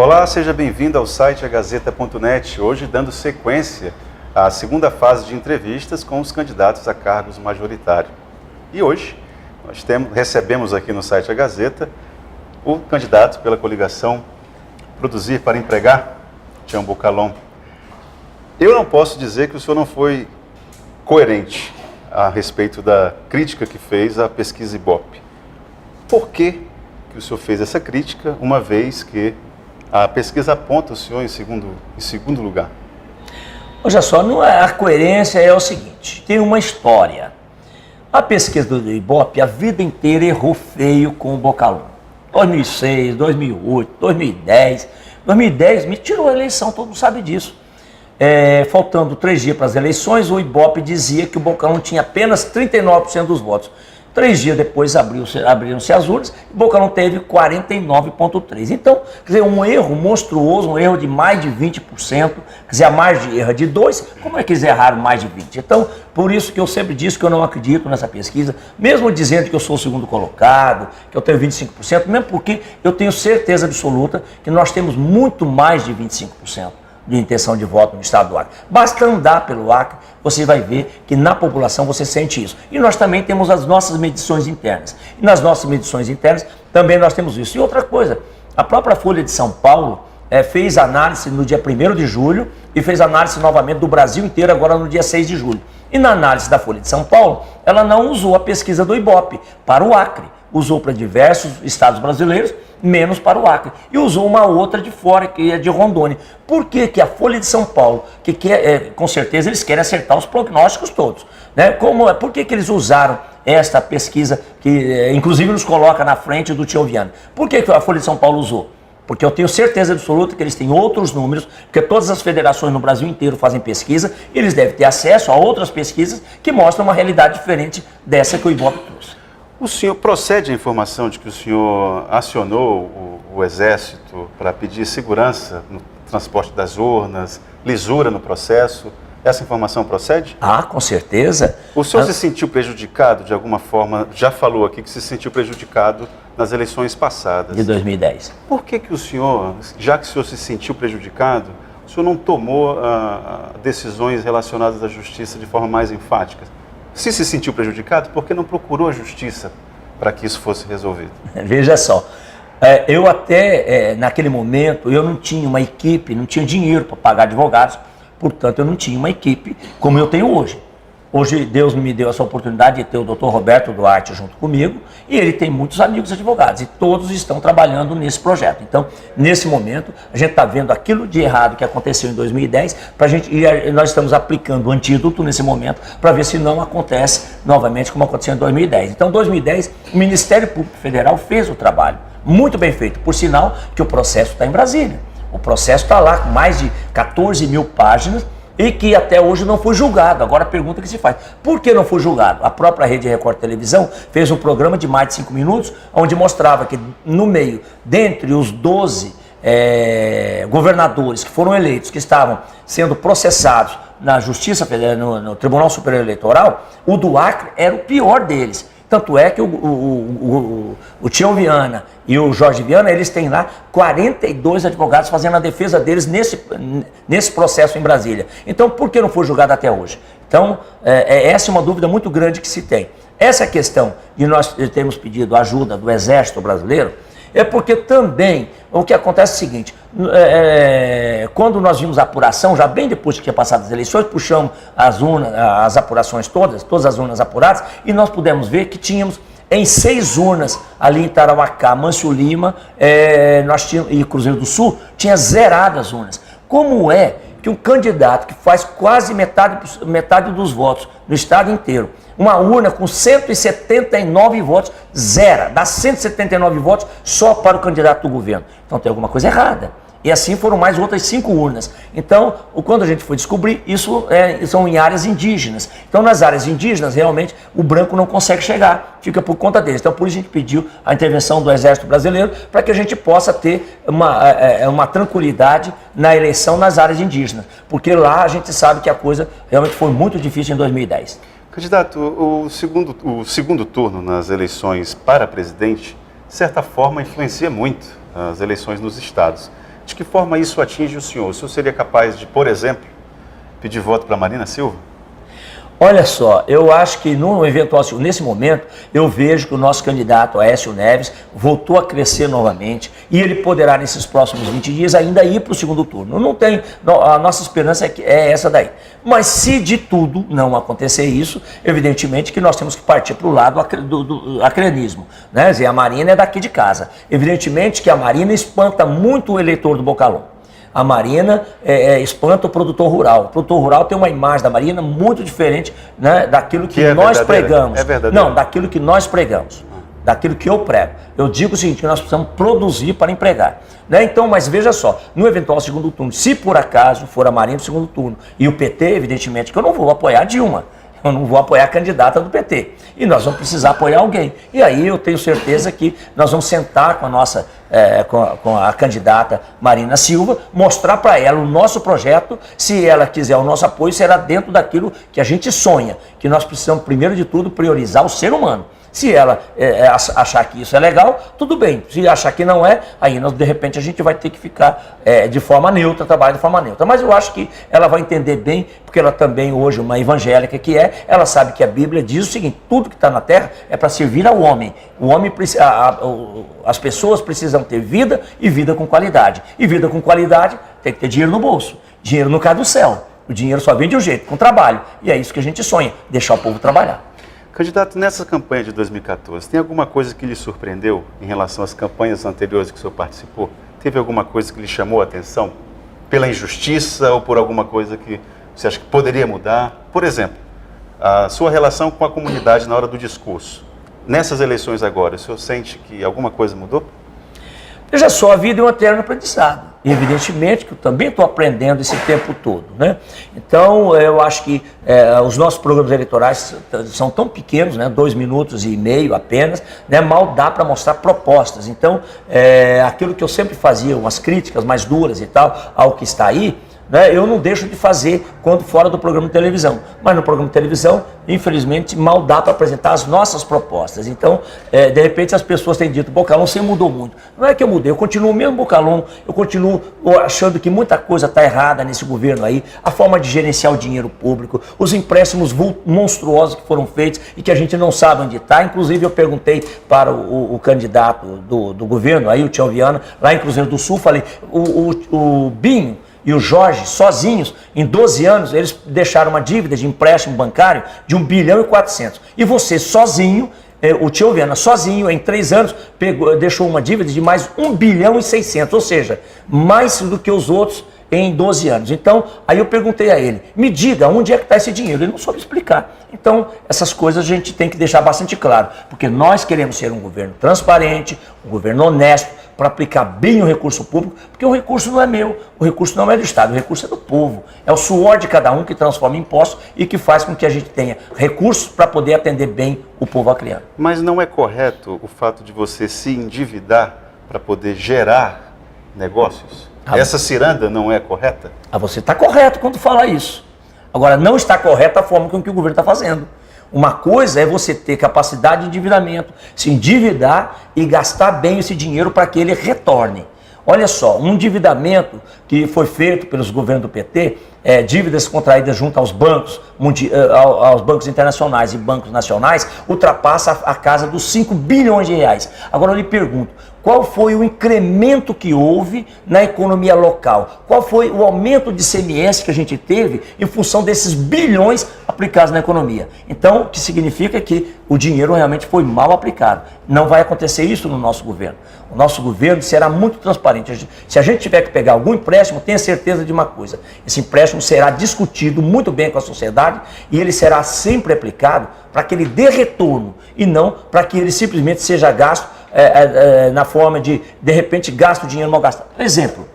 Olá, seja bem-vindo ao site agazeta.net, hoje dando sequência à segunda fase de entrevistas com os candidatos a cargos majoritários. E hoje nós recebemos aqui no site A Gazeta o candidato pela coligação Produzir para Empregar, Tião Bocalhon. Eu não posso dizer que o senhor não foi coerente a respeito da crítica que fez à pesquisa Ibope. Por que o senhor fez essa crítica, uma vez que a pesquisa aponta o senhor em segundo lugar? Veja só, a coerência é o seguinte, tem uma história. A pesquisa do Ibope a vida inteira errou feio com o Bocalhon. 2006, 2008, 2010. 2010 me tirou a eleição, todo mundo sabe disso. Faltando 3 dias para as eleições, o Ibope dizia que o Bocalhon tinha apenas 39% dos votos. 3 dias depois abriram-se as urnas e o Bocalhon teve 49,3%. Então, quer dizer, um erro monstruoso, um erro de mais de 20%, quer dizer, a margem de erro é de 2%, como é que eles erraram mais de 20%? Então, por isso que eu sempre disse que eu não acredito nessa pesquisa, mesmo dizendo que eu sou o segundo colocado, que eu tenho 25%, mesmo porque eu tenho certeza absoluta que nós temos muito mais de 25%. De intenção de voto no estado do Acre. Basta andar pelo Acre, você vai ver que na população você sente isso. E nós também temos as nossas medições internas. E nas nossas medições internas também nós temos isso. E outra coisa, a própria Folha de São Paulo fez análise no dia 1º de julho e fez análise novamente do Brasil inteiro agora no dia 6 de julho. E na análise da Folha de São Paulo, ela não usou a pesquisa do Ibope para o Acre. Usou para diversos estados brasileiros, menos para o Acre. E usou uma outra de fora, que é de Rondônia. Por que a Folha de São Paulo, com certeza eles querem acertar os prognósticos todos, né? Por que eles usaram esta pesquisa, que inclusive nos coloca na frente do Tião Viana? Por que a Folha de São Paulo usou? Porque eu tenho certeza absoluta que eles têm outros números, porque todas as federações no Brasil inteiro fazem pesquisa, e eles devem ter acesso a outras pesquisas que mostram uma realidade diferente dessa que o Ibope trouxe. O senhor procede a informação de que o senhor acionou o Exército para pedir segurança no transporte das urnas, lisura no processo? Essa informação procede? Ah, com certeza. O senhor se sentiu prejudicado de alguma forma? Já falou aqui que se sentiu prejudicado nas eleições passadas. De 2010. Por que o senhor, já que o senhor se sentiu prejudicado, o senhor não tomou decisões relacionadas à justiça de forma mais enfática? Se sentiu prejudicado, por que não procurou a justiça para que isso fosse resolvido? Veja só, eu até naquele momento, eu não tinha uma equipe, não tinha dinheiro para pagar advogados, portanto eu não tinha uma equipe como eu tenho hoje. Hoje Deus me deu essa oportunidade de ter o Dr. Roberto Duarte junto comigo, e ele tem muitos amigos advogados, e todos estão trabalhando nesse projeto. Então, nesse momento, a gente está vendo aquilo de errado que aconteceu em 2010, e nós estamos aplicando o antídoto nesse momento, para ver se não acontece novamente como aconteceu em 2010. Então, em 2010, o Ministério Público Federal fez o trabalho, muito bem feito, por sinal que o processo está em Brasília. O processo está lá com mais de 14 mil páginas, e que até hoje não foi julgado. Agora a pergunta que se faz, por que não foi julgado? A própria Rede Record Televisão fez um programa de mais de 5 minutos, onde mostrava que no meio, dentre os 12 governadores que foram eleitos, que estavam sendo processados na Justiça Federal, no Tribunal Superior Eleitoral, o do Acre era o pior deles. Tanto é que o Tião Viana e o Jorge Viana, eles têm lá 42 advogados fazendo a defesa deles nesse processo em Brasília. Então, por que não foi julgado até hoje? Então, essa é uma dúvida muito grande que se tem. Essa questão de nós termos pedido ajuda do Exército Brasileiro, é porque também o que acontece é o seguinte, quando nós vimos a apuração, já bem depois que tinha passado as eleições, puxamos as apurações todas as urnas apuradas, e nós pudemos ver que tínhamos em 6 urnas ali em Tarauacá, Mâncio Lima nós tínhamos, e Cruzeiro do Sul, tinha zerado as urnas. Como é que um candidato que faz quase metade dos votos no estado inteiro, uma urna com 179 votos, zera, dá 179 votos só para o candidato do governo. Então tem alguma coisa errada. E assim foram mais outras 5 urnas. Então, quando a gente foi descobrir, isso são em áreas indígenas. Então, nas áreas indígenas, realmente, o branco não consegue chegar, fica por conta deles. Então, por isso a gente pediu a intervenção do Exército Brasileiro, para que a gente possa ter uma tranquilidade na eleição nas áreas indígenas. Porque lá a gente sabe que a coisa realmente foi muito difícil em 2010. Candidato, o segundo turno nas eleições para presidente, de certa forma, influencia muito as eleições nos estados. De que forma isso atinge o senhor? O senhor seria capaz de, por exemplo, pedir voto para Marina Silva? Olha só, eu acho que nesse momento, eu vejo que o nosso candidato Aécio Neves voltou a crescer novamente e ele poderá, nesses próximos 20 dias, ainda ir para o segundo turno. A nossa esperança é essa daí. Mas se de tudo não acontecer isso, evidentemente que nós temos que partir para o lado do acreanismo, né? A Marina é daqui de casa. Evidentemente que a Marina espanta muito o eleitor do Bocalhau. A Marina espanta o produtor rural. O produtor rural tem uma imagem da Marina muito diferente, né, daquilo que nós pregamos. É verdadeiro. Não, daquilo que nós pregamos. Daquilo que eu prego. Eu digo o seguinte, que nós precisamos produzir para empregar. Né? Então, mas veja só, no eventual segundo turno, se por acaso for a Marina no segundo turno, e o PT, evidentemente, que eu não vou apoiar a Dilma. Eu não vou apoiar a candidata do PT. E nós vamos precisar apoiar alguém. E aí eu tenho certeza que nós vamos sentar com a nossa, com a candidata Marina Silva, mostrar para ela o nosso projeto. Se ela quiser o nosso apoio, será dentro daquilo que a gente sonha. Que nós precisamos, primeiro de tudo, priorizar o ser humano. Se ela achar que isso é legal, tudo bem. Se achar que não é, aí nós, de repente a gente vai ter que ficar de forma neutra, trabalhar de forma neutra. Mas eu acho que ela vai entender bem, porque ela também hoje, uma evangélica que ela sabe que a Bíblia diz o seguinte, tudo que está na terra é para servir ao homem. O homem as pessoas precisam ter vida e vida com qualidade. E vida com qualidade tem que ter dinheiro no bolso. Dinheiro não cai do céu. O dinheiro só vem de um jeito, com trabalho. E é isso que a gente sonha, deixar o povo trabalhar. Candidato, nessa campanha de 2014, tem alguma coisa que lhe surpreendeu em relação às campanhas anteriores que o senhor participou? Teve alguma coisa que lhe chamou a atenção? Pela injustiça ou por alguma coisa que você acha que poderia mudar? Por exemplo, a sua relação com a comunidade na hora do discurso. Nessas eleições agora, o senhor sente que alguma coisa mudou? Veja só, a vida é um eterno aprendizado. E evidentemente que eu também estou aprendendo esse tempo todo, né? Então, eu acho que os nossos programas eleitorais são tão pequenos, né? 2 minutos e meio apenas, né? Mal dá para mostrar propostas. Então, aquilo que eu sempre fazia, umas críticas mais duras e tal, ao que está aí, né, eu não deixo de fazer quando fora do programa de televisão. Mas no programa de televisão, infelizmente, mal dá para apresentar as nossas propostas. Então, de repente, as pessoas têm dito, Bocalhau, você mudou muito. Não é que eu mudei, eu continuo o mesmo Bocalhau, eu continuo achando que muita coisa está errada nesse governo aí, a forma de gerenciar o dinheiro público, os empréstimos monstruosos que foram feitos e que a gente não sabe onde está. Inclusive, eu perguntei para o candidato do governo, aí o Tião Viana, lá em Cruzeiro do Sul, falei, o Binho e o Jorge, sozinhos, em 12 anos, eles deixaram uma dívida de empréstimo bancário de 1 bilhão e 400. E você sozinho, o Tião Viana sozinho, em 3 anos, deixou uma dívida de mais 1 bilhão e 600, ou seja, mais do que os outros em 12 anos. Então, aí eu perguntei a ele, me diga, onde é que está esse dinheiro? Ele não soube explicar. Então, essas coisas a gente tem que deixar bastante claro, porque nós queremos ser um governo transparente, um governo honesto, para aplicar bem o recurso público, porque o recurso não é meu, o recurso não é do Estado, o recurso é do povo. É o suor de cada um que transforma em impostos e que faz com que a gente tenha recursos para poder atender bem o povo acreano. Mas não é correto o fato de você se endividar para poder gerar negócios? Essa ciranda não é correta? Você está correto quando fala isso. Agora, não está correta a forma com que o governo está fazendo. Uma coisa é você ter capacidade de endividamento, se endividar e gastar bem esse dinheiro para que ele retorne. Olha só, um endividamento que foi feito pelos governos do PT, dívidas contraídas junto aos bancos internacionais e bancos nacionais, ultrapassa a casa dos 5 bilhões de reais. Agora eu lhe pergunto, qual foi o incremento que houve na economia local? Qual foi o aumento de ICMS que a gente teve em função desses bilhões aplicados na economia? Então, o que significa que o dinheiro realmente foi mal aplicado. Não vai acontecer isso no nosso governo. O nosso governo será muito transparente. Se a gente tiver que pegar algum empréstimo, tenha certeza de uma coisa. Esse empréstimo será discutido muito bem com a sociedade e ele será sempre aplicado para que ele dê retorno e não para que ele simplesmente seja gasto na forma de repente, gasta o dinheiro mal gastado. Exemplo,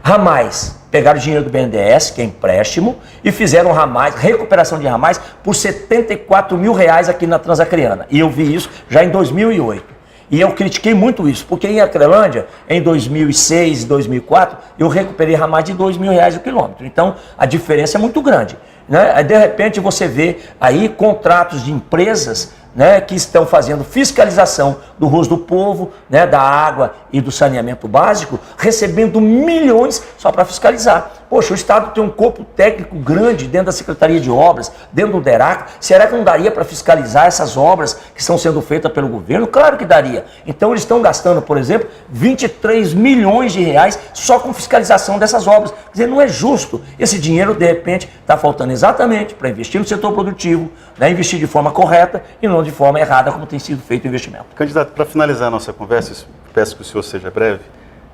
ramais. Pegaram o dinheiro do BNDES, que é empréstimo, e fizeram ramais, recuperação de ramais, por 74 mil reais aqui na Transacreana. E eu vi isso já em 2008. E eu critiquei muito isso, porque em Acrelândia, em 2006 e 2004, eu recuperei ramais de 2 mil reais o quilômetro. Então, a diferença é muito grande. Né? De repente, você vê aí contratos de empresas, né, que estão fazendo fiscalização do rosto do povo, né, da água e do saneamento básico, recebendo milhões só para fiscalizar. Poxa, o Estado tem um corpo técnico grande dentro da Secretaria de Obras, dentro do DERAC. Será que não daria para fiscalizar essas obras que estão sendo feitas pelo governo? Claro que daria. Então eles estão gastando, por exemplo, 23 milhões de reais só com fiscalização dessas obras. Quer dizer, não é justo. Esse dinheiro, de repente, está faltando exatamente para investir no setor produtivo, né, investir de forma correta e não de forma errada, como tem sido feito o investimento. Candidato, para finalizar a nossa conversa, peço que o senhor seja breve.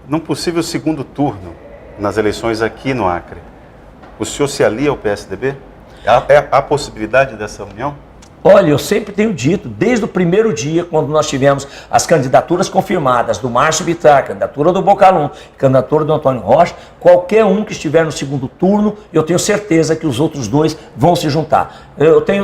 Num possível segundo turno nas eleições aqui no Acre, o senhor se alia ao PSDB? Há possibilidade dessa união? Olha, eu sempre tenho dito, desde o primeiro dia, quando nós tivemos as candidaturas confirmadas do Márcio Bittar, candidatura do Bocalum, candidatura do Antônio Rocha, qualquer um que estiver no segundo turno, eu tenho certeza que os outros dois vão se juntar.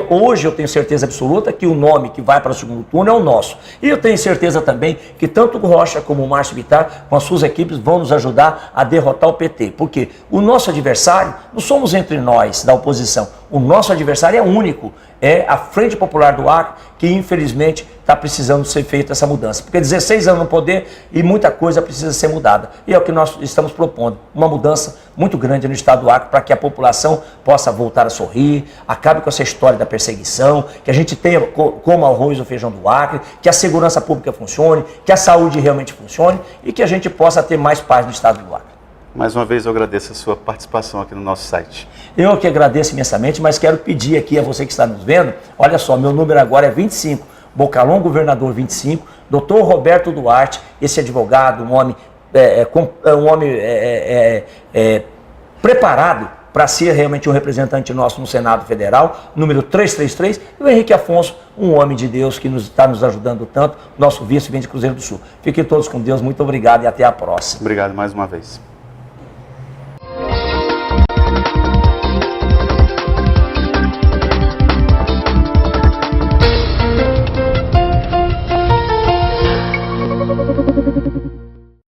Hoje eu tenho certeza absoluta que o nome que vai para o segundo turno é o nosso. E eu tenho certeza também que tanto o Rocha como o Márcio Bittar, com as suas equipes, vão nos ajudar a derrotar o PT. Porque o nosso adversário, não somos entre nós da oposição, o nosso adversário é único. É a Frente Popular do Acre, que infelizmente está precisando ser feita essa mudança. Porque 16 anos no poder e muita coisa precisa ser mudada. E é o que nós estamos propondo, uma mudança muito grande no estado do Acre, para que a população possa voltar a sorrir, acabe com essa história da perseguição, que a gente tenha como arroz ou feijão do Acre, que a segurança pública funcione, que a saúde realmente funcione e que a gente possa ter mais paz no estado do Acre. Mais uma vez eu agradeço a sua participação aqui no nosso site. Eu que agradeço imensamente, mas quero pedir aqui a você que está nos vendo, olha só, meu número agora é 25, Bocalum Governador 25, Dr. Roberto Duarte, esse advogado, um homem, preparado para ser realmente um representante nosso no Senado Federal, número 333, e o Henrique Afonso, um homem de Deus que está nos ajudando tanto, nosso vice-presidente de Cruzeiro do Sul. Fiquem todos com Deus, muito obrigado e até a próxima. Obrigado mais uma vez.